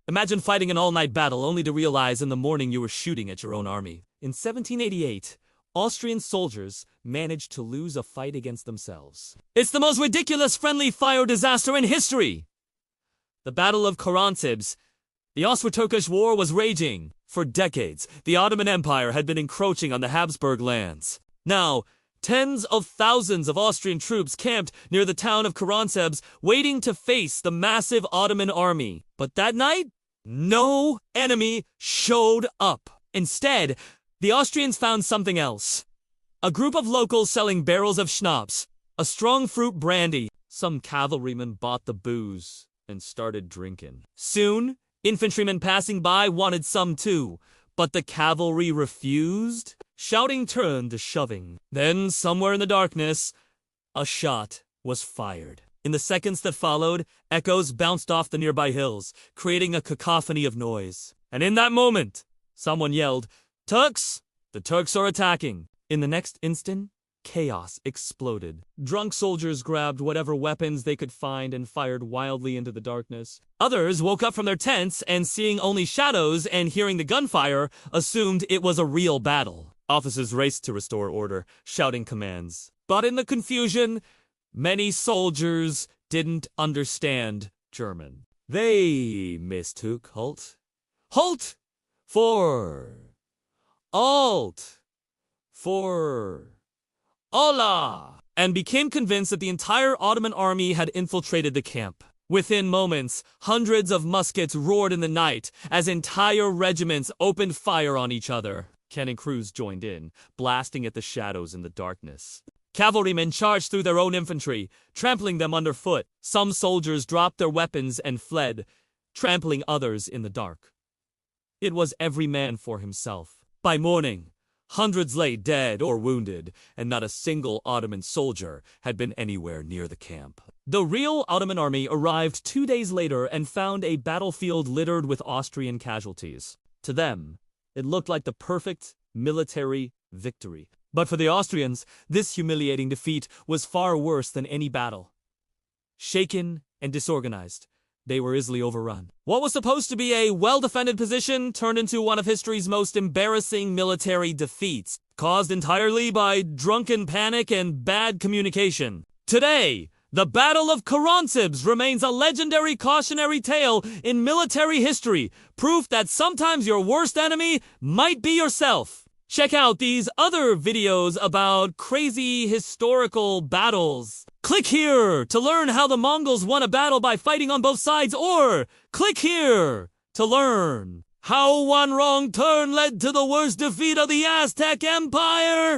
Imagine fighting an all-night battle only to realize in the morning you were shooting at your own army. In 1788, Austrian soldiers managed to lose a fight against themselves. It's the most ridiculous friendly fire disaster in history! The Battle of Karansebes. The Austro-Turkish War was raging. For decades, the Ottoman Empire had been encroaching on the Habsburg lands. Now, tens of thousands of Austrian troops camped near the town of Karansebes, waiting to face the massive Ottoman army. But that night, no enemy showed up. Instead, the Austrians found something else. A group of locals selling barrels of schnapps, a strong fruit brandy. Some cavalrymen bought the booze and started drinking. Soon, infantrymen passing by wanted some too, but the cavalry refused. Shouting turned to shoving. Then, somewhere in the darkness, a shot was fired. In the seconds that followed, echoes bounced off the nearby hills, creating a cacophony of noise. And in that moment, someone yelled, "Turks! The Turks are attacking!" In the next instant, chaos exploded. Drunk soldiers grabbed whatever weapons they could find and fired wildly into the darkness. Others woke up from their tents and, seeing only shadows and hearing the gunfire, assumed it was a real battle. Officers raced to restore order, shouting commands. But in the confusion, many soldiers didn't understand German. They mistook halt for alt for Allah, and became convinced that the entire Ottoman army had infiltrated the camp. Within moments, hundreds of muskets roared in the night as entire regiments opened fire on each other. Cannon crews joined in, blasting at the shadows in the darkness. Cavalrymen charged through their own infantry, trampling them underfoot. Some soldiers dropped their weapons and fled, trampling others in the dark. It was every man for himself. By morning, hundreds lay dead or wounded, and not a single Ottoman soldier had been anywhere near the camp. The real Ottoman army arrived 2 days later and found a battlefield littered with Austrian casualties. To them, it looked like the perfect military victory. But for the Austrians, this humiliating defeat was far worse than any battle. Shaken and disorganized, they were easily overrun. What was supposed to be a well-defended position turned into one of history's most embarrassing military defeats, caused entirely by drunken panic and bad communication. Today, the Battle of Karansebes remains a legendary cautionary tale in military history, proof that sometimes your worst enemy might be yourself. Check out these other videos about crazy historical battles. Click here to learn how the Mongols won a battle by fighting on both sides, or click here to learn how one wrong turn led to the worst defeat of the Aztec Empire.